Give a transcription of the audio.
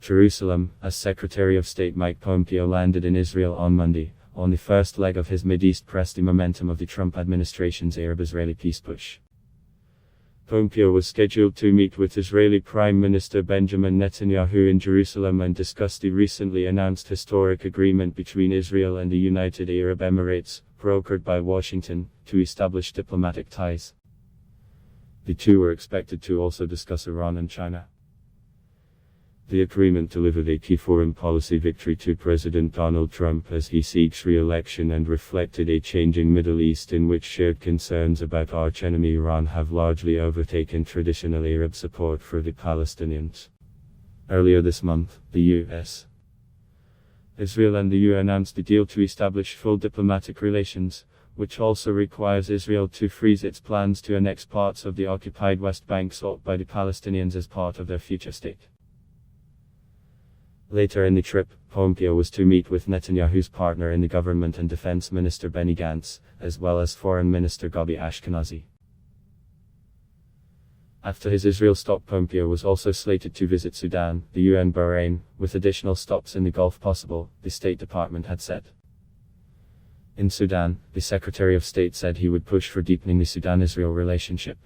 Jerusalem, as Secretary of State Mike Pompeo landed in Israel on Monday, on the first leg of his Mideast press, the momentum of the Trump administration's Arab-Israeli peace push. Pompeo was scheduled to meet with Israeli Prime Minister Benjamin Netanyahu in Jerusalem and discuss the recently announced historic agreement between Israel and the United Arab Emirates, brokered by Washington, to establish diplomatic ties. The two were expected to also discuss Iran and China. The agreement delivered a key foreign policy victory to President Donald Trump as he seeks re-election and reflected a changing Middle East in which shared concerns about archenemy Iran have largely overtaken traditional Arab support for the Palestinians. Earlier this month, the U.S., Israel and the EU announced the deal to establish full diplomatic relations, which also requires Israel to freeze its plans to annex parts of the occupied West Bank sought by the Palestinians as part of their future state. Later in the trip, Pompeo was to meet with Netanyahu's partner in the government and Defense Minister Benny Gantz, as well as Foreign Minister Gabi Ashkenazi. After his Israel stop, Pompeo was also slated to visit Sudan, the UN, Bahrain, with additional stops in the Gulf possible, the State Department had said. In Sudan, the Secretary of State said he would push for deepening the Sudan-Israel relationship.